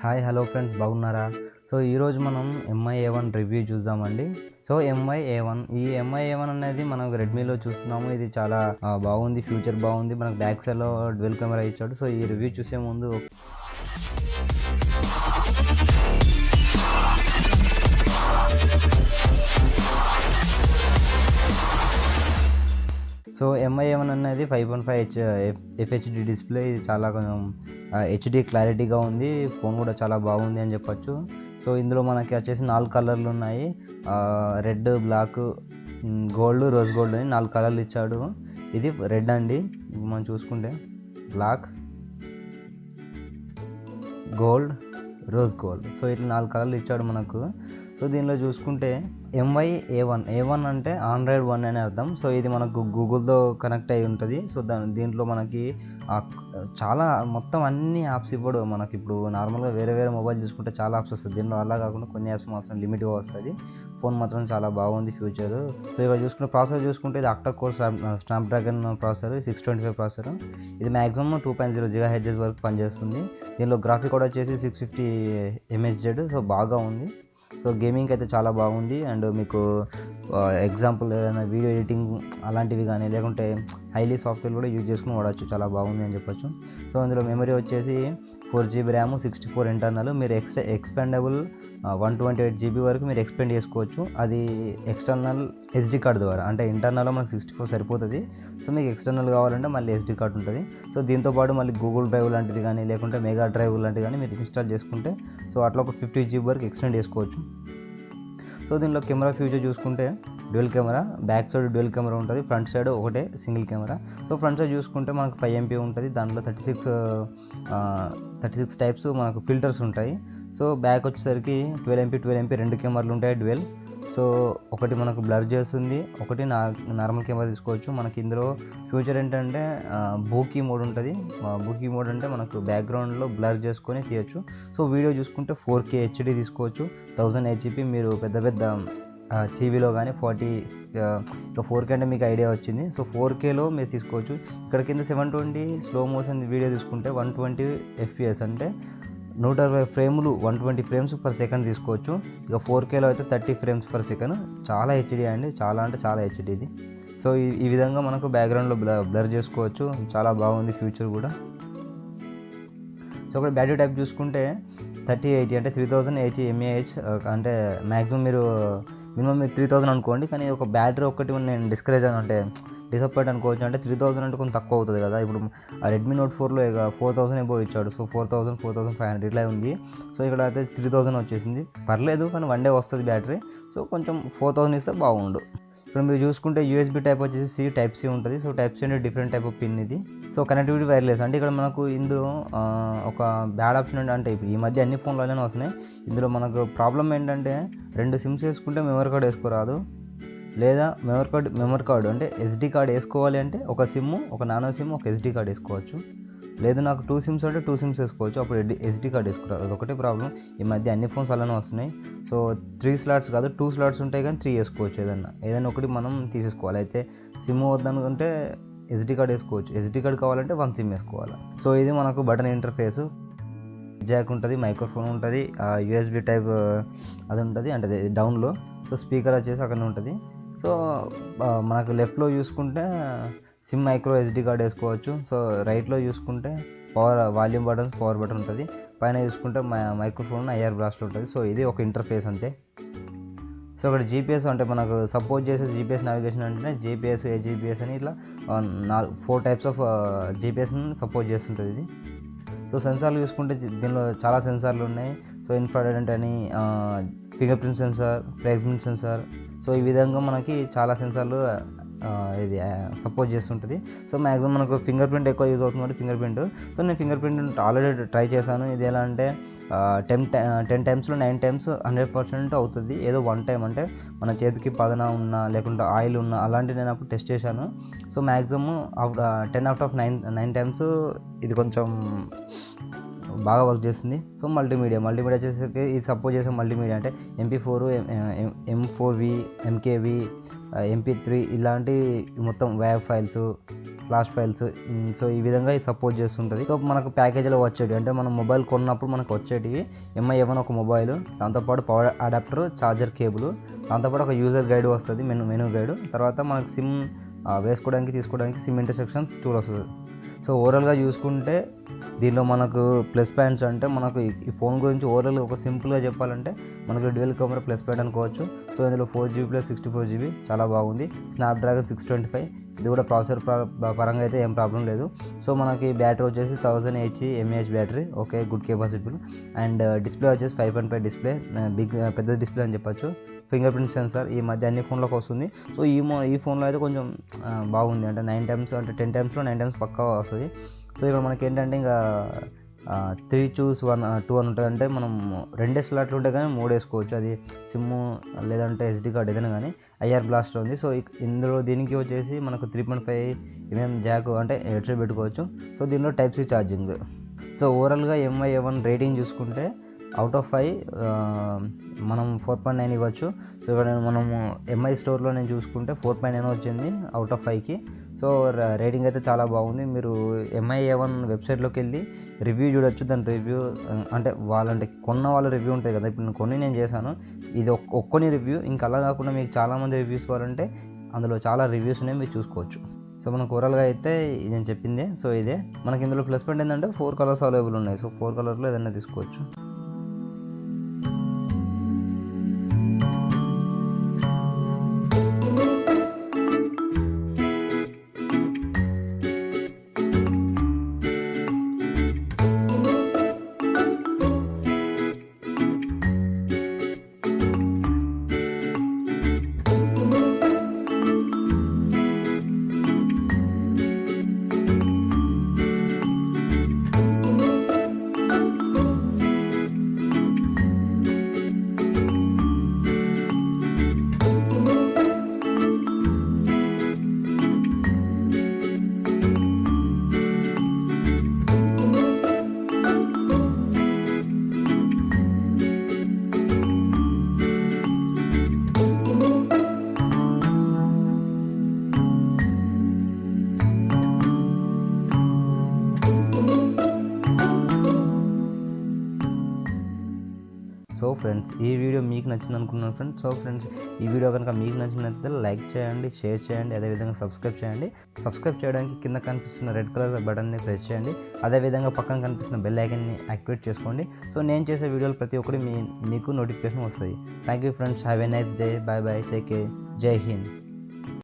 Hi hello friends, బాగున్నారా? So ఈరోజు మనం MiA1 రివ్యూ చూద్దామండి. సో MiA1 అనేది మనం రెడ్మీలో చూస్తున్నాము. ఇది చాలా బాగుంది, ఫ్యూచర్ బాగుంది. మనకు బ్యాక్ సైడ్లో డ్యూయల్ కెమెరా ఇచ్చాడు. సో ఈ రివ్యూ చూసే ముందు సో MiA1 అనేది 5.5 FHD డిస్ప్లే. ఇది చాలా కొంచెం HD క్లారిటీగా ఉంది. ఫోన్ కూడా చాలా బాగుంది అని చెప్పొచ్చు. సో ఇందులో మనకి వచ్చేసి 4 కలర్లు ఉన్నాయి. Red, black, gold, rose gold అని 4 కలర్లు ఇచ్చాడు. ఇది రెడ్ అండి. మనం చూసుకుంటే black, gold, rose gold. So ఇట్లా 4 కలర్లు ఇచ్చాడు మనకు. సో దీనిలో చూసుకుంటే MiA1 అంటే ఆండ్రాయిడ్ 1 అని అర్థం. సో ఇది మనకు గూగుల్తో కనెక్ట్ అయి ఉంటుంది. సో దీంట్లో మనకి చాలా మొత్తం అన్ని యాప్స్ ఇప్పుడు మనకి ఇప్పుడు నార్మల్గా వేరే మొబైల్ చూసుకుంటే చాలా యాప్స్ వస్తుంది. దీనిలో అలా కాకుండా కొన్ని యాప్స్ మాత్రం లిమిట్గా వస్తుంది. ఫోన్ మాత్రం చాలా బాగుంది ఫ్యూచర్. సో ఇక్కడ చూసుకుంటే ప్రాసెసర్ చూసుకుంటే ఇది అక్టా కోర్ స్నాప్డ్రాగన్ ప్రాసెసర్, 625 ప్రాసెసర్. ఇది మ్యాక్సిమం 2.0 GHz వరకు పనిచేస్తుంది. దీనిలో గ్రాఫిక్ కూడా వచ్చేసి 650 mHz. సో బాగా ఉంది. సో గేమింగ్ అయితే చాలా బాగుంది. అండ్ మీకు ఎగ్జాంపుల్ ఏదైనా వీడియో ఎడిటింగ్ అలాంటివి కానీ లేకుంటే హైలీ సాఫ్ట్వేర్ కూడా యూజ్ చేసుకుని వాడచ్చు. చాలా బాగుంది అని చెప్పొచ్చు. సో అందులో మెమరీ వచ్చేసి 4GB ర్యామ్, 64 ఇంటర్నల్. మీరు ఎక్స్పెండబుల్ 128 GB వరకు మీరు ఎక్స్పెండ్ చేసుకోవచ్చు. అది ఎక్స్టర్నల్ SD కార్డ్ ద్వారా. అంటే ఇంటర్నల్లో మనకు 64 సరిపోతుంది. సో మీకు ఎక్స్టర్నల్ కావాలంటే మళ్ళీ SD కార్డ్ ఉంటుంది. సో దీంతోపాటు మళ్ళీ గూగుల్ డ్రైవ్ లాంటిది కానీ లేకుంటే మెగా డ్రైవ్ లాంటిది కానీ మీరు ఇన్స్టాల్ చేసుకుంటే సో అట్లా ఒక 50 GB వరకు ఎక్స్టెండ్ చేసుకోవచ్చు. సో దీనిలో కెమెరా ఫ్యూచర్ చూసుకుంటే dual camera, back side dual camera ఉంటుంది, ఫ్రంట్ సైడ్ ఒకటే single camera. So front side చూసుకుంటే మనకు 5 MP ఉంటుంది. దాంట్లో 36 టైప్స్ మనకు ఫిల్టర్స్ ఉంటాయి. సో బ్యాక్ వచ్చేసరికి 12 MP 2 కెమెరాలు ఉంటాయి డ్యూయల్. సో ఒకటి మనకు బ్లర్ చేస్తుంది, ఒకటి నార్మల్ కెమెరా తీసుకోవచ్చు. మనకి ఇందులో ఫ్యూచర్ ఏంటంటే బూకీ మోడ్ ఉంటుంది. బూకీ మోడ్ అంటే మనకు బ్యాక్గ్రౌండ్లో బ్లర్ చేసుకొని తీయచ్చు. సో వీడియో చూసుకుంటే 4K HD తీసుకోవచ్చు. 1080p మీరు పెద్ద టీవీలో కానీ 4K అంటే మీకు ఐడియా వచ్చింది. సో 4Kలో మీరు తీసుకోవచ్చు. ఇక్కడ కింద 720 స్లో మోషన్ వీడియో తీసుకుంటే 120 FPS అంటే 120 ఫ్రేములు 120 ఫ్రేమ్స్ పర్ సెకండ్ తీసుకోవచ్చు. ఇక 4Kలో అయితే 30 ఫ్రేమ్స్ పర్ సెకండ్. చాలా హెచ్డీ అండి, చాలా అంటే చాలా హెచ్డీ ఇది. సో ఈ విధంగా మనకు బ్యాక్గ్రౌండ్లో బ్లర్ చేసుకోవచ్చు. చాలా బాగుంది ఫ్యూచర్ కూడా. సో ఇక్కడ బ్యాటరీ టైప్ చూసుకుంటే 3080 అంటే 3080 mAh. అంటే మ్యాక్సిమం మినిమం 3000 అనుకోండి. కానీ ఒక బ్యాటరీ ఒక్కటి నేను డిసప్పాయింట్ అనుకోవచ్చు. అంటే 3000 అంటే కొంచెం తక్కువ అవుతుంది కదా. ఇప్పుడు రెడ్మీ నోట్ 4లో ఇక 4000 ఎబో ఇచ్చాడు. సో 4000, 4500 ఇట్లా ఉంది. సో ఇక్కడ అయితే 3000 వచ్చేసింది. పర్లేదు, కానీ 1 డే వస్తుంది బ్యాటరీ. సో కొంచెం 4000 ఇస్తే బాగుండు. ఇప్పుడు మీరు చూసుకుంటే USB టైప్ వచ్చేసి టైప్ C ఉంటుంది. సో టైప్ C అంటే డిఫరెంట్ టైప్ ఆఫ్ పిన్ ఇది. So connectivity wireless. అంటే ఇక్కడ మనకు ఇందులో ఒక బ్యాడ్ ఆప్షన్ అంటే ఇప్పుడు ఈ మధ్య అన్ని ఫోన్లలోనే వస్తున్నాయి. ఇందులో మనకు ప్రాబ్లం ఏంటంటే 2 సిమ్స్ వేసుకుంటే మెమరీ కార్డ్ వేసుకోరాదు. లేదా మెమరీ కార్డు అంటే SD కార్డ్ వేసుకోవాలి అంటే ఒక సిమ్, ఒక నానో సిమ్, ఒక SD కార్డ్ వేసుకోవచ్చు. లేదు నాకు 2 సిమ్స్ అంటే 2 సిమ్స్ వేసుకోవచ్చు. అప్పుడు SD కార్డ్ వేసుకోరాదు. అదొకటే ప్రాబ్లం. ఈ మధ్య అన్ని ఫోన్స్ అలానే వస్తున్నాయి. సో 3 స్లాట్స్ కాదు 2 స్లాట్స్ ఉంటాయి, కానీ 3 వేసుకోవచ్చు. ఏదైనా ఒకటి మనం తీసేసుకోవాలి. అయితే సిమ్ వద్దనుకుంటే SD కార్డ్ వేసుకోవచ్చు. SD కార్డ్ కావాలంటే 1 సిమ్ వేసుకోవాలి. సో ఇది మనకు బటన్ ఇంటర్ఫేస్, జాక్ ఉంటుంది, మైక్రోఫోన్ ఉంటుంది, USB టైప్ అది ఉంటుంది అంటే డౌన్లో. సో స్పీకర్ వచ్చేసి అక్కడ ఉంటుంది. సో మనకు లెఫ్ట్లో చూసుకుంటే సిమ్ మైక్రో SD కార్డ్ వేసుకోవచ్చు. సో రైట్లో చూసుకుంటే వాల్యూమ్ బటన్స్, పవర్ బటన్ ఉంటుంది. పైన చూసుకుంటే మైక్రోఫోన్, IR బ్లాస్ట్ ఉంటుంది. సో ఇది ఒక ఇంటర్ఫేస్ అంతే. సో ఇక్కడ GPS అంటే మనకు సపోర్ట్ చేసే GPS నావిగేషన్ అంటే GPS, AGPS అని ఇట్లా 4 టైప్స్ ఆఫ్ GPSని సపోర్ట్ చేస్తుంటుంది ఇది. సో సెన్సార్లు చూసుకుంటే దీనిలో చాలా సెన్సార్లు ఉన్నాయి. సో ఇన్ఫ్రారెడ్ అంటే అని finger print sensor, placement sensor. So ఈ విధంగా మనకి చాలా సెన్సార్లు ఇది సపోర్ట్ చేస్తుంటుంది. సో మ్యాక్సిమం మనకు ఫింగర్ ప్రింట్ ఎక్కువ యూజ్ అవుతుంది, ఫింగర్ ప్రింట్. సో నేను ఫింగర్ ప్రింట్ ఆల్రెడీ ట్రై చేశాను. ఇది ఎలా అంటే 10 టైమ్స్లో 9 టైమ్స్ 100% అవుతుంది. ఏదో 1 టైం అంటే మన చేతికి పదన ఉన్నా లేకుంటే ఆయిల్ ఉన్నా అలాంటివి నేను అప్పుడు టెస్ట్ చేశాను. So maximum 10 out of 9 times ఇది కొంచెం బాగా వర్క్ చేస్తుంది. సో మల్టీమీడియా వచ్చేసరికి ఇది సపోర్ట్ చేసే మల్టీమీడియా అంటే MP4, M4V, MKV, MP3 ఇలాంటి మొత్తం WAV files, flash files. So ఈ విధంగా ఇది సపోర్ట్ చేస్తుంటుంది. సో మనకు ప్యాకేజీలో వచ్చేటివి అంటే మనం మొబైల్ కొన్నప్పుడు మనకు వచ్చేటివి MiA1 ఒక మొబైల్, దాంతోపాటు పవర్ అడాప్టర్, ఛార్జర్ కేబుల్, దాంతోపాటు ఒక యూజర్ గైడ్ వస్తుంది, మెనూ గైడ్. తర్వాత మనకు సిమ్ వేసుకోవడానికి తీసుకోవడానికి సిమ్ ఇంటర్సెక్షన్స్ టూల్ వస్తుంది. సో ఓవరాల్గా చూసుకుంటే దీనిలో మనకు ప్లస్ పాయింట్స్ అంటే మనకు ఈ ఫోన్ గురించి ఓవరాల్గా ఒక సింపుల్గా చెప్పాలంటే మనకు డ్యూయల్ కెమెరా ప్లస్ పాయింట్ అనుకోవచ్చు. సో ఇందులో 4GB + 64GB చాలా బాగుంది. స్నాప్డ్రాగన్ 625, ఇది కూడా ప్రాసెసర్ పరంగా అయితే ఏం ప్రాబ్లం లేదు. సో మనకి బ్యాటరీ వచ్చేసి 1080 mAh battery, okay, good capacity. And display వచ్చేసి 5.5 డిస్ప్లే, పెద్ద డిస్ప్లే అని చెప్పొచ్చు. ఫింగర్ ప్రింట్ సెన్సార్ ఈ మధ్య అన్ని ఫోన్లకు వస్తుంది. సో ఈ ఫోన్లో అయితే కొంచెం బాగుంది, అంటే 9 టైమ్స్ అంటే 10 టైమ్స్లో 9 టైమ్స్ పక్కా వస్తుంది. సో ఇక్కడ మనకి ఏంటంటే ఇంకా 3 choose 1 2 అని ఉంటుంది. అంటే మనం 2 స్లాట్లు ఉంటాయి కానీ 3 వేసుకోవచ్చు, అది సిమ్ లేదంటే SD కార్డ్ ఏదైనా కానీ. IR బ్లాస్టర్ ఉంది. సో ఇందులో దీనికి వచ్చేసి మనకు 3.5mm జాక్ అంటే హెడ్సెట్ పెట్టుకోవచ్చు. సో దీనిలో Type-C ఛార్జింగ్. సో ఓవరాల్గా MiA1 రేటింగ్ చూసుకుంటే అవుట్ ఆఫ్ 5 మనం 4.9 ఇవ్వచ్చు. సో ఇక్కడ మనము MI స్టోర్లో నేను చూసుకుంటే 4.9 వచ్చింది అవుట్ ఆఫ్ 5కి. సో రేటింగ్ అయితే చాలా బాగుంది. మీరు MiA1 వెబ్సైట్లోకి వెళ్ళి రివ్యూ చూడొచ్చు. దాని రివ్యూ అంటే కొన్న వాళ్ళ రివ్యూ ఉంటుంది కదా, ఇప్పుడు నేను చేశాను, ఇది ఒక్కొని రివ్యూ. ఇంకా అలా కాకుండా మీకు చాలామంది రివ్యూస్ కావాలంటే అందులో చాలా రివ్యూస్ ఉన్నాయి, మీరు చూసుకోవచ్చు. సో మనకు ఓవరాల్గా అయితే నేను చెప్పిందే. సో ఇదే మనకి ఇందులో ప్లస్ పాయింట్ ఏంటంటే 4 కలర్స్ అవైలబుల్ ఉన్నాయి. సో 4 కలర్లో ఏదైనా తీసుకోవచ్చు. సో ఫ్రెండ్స్, ఈ వీడియో మీకు నచ్చింది అనుకున్నాను ఫ్రెండ్స్. సో ఫ్రెండ్స్, ఈ వీడియో కనుక మీకు నచ్చినట్లయితే లైక్ చేయండి, షేర్ చేయండి, అదేవిధంగా సబ్స్క్రైబ్ చేయండి. సబ్స్క్రైబ్ చేయడానికి కింద కనిపిస్తున్న రెడ్ కలర్ బటన్ని ప్రెస్ చేయండి. అదేవిధంగా పక్కన కనిపిస్తున్న బెల్ ఐకాన్ని యాక్టివేట్ చేసుకోండి. సో నేను చేసే వీడియోలు ప్రతి ఒక్కటి మీకు నోటిఫికేషన్ వస్తుంది. Thank you friends, have a nice day, bye bye, take care, జై హింద్.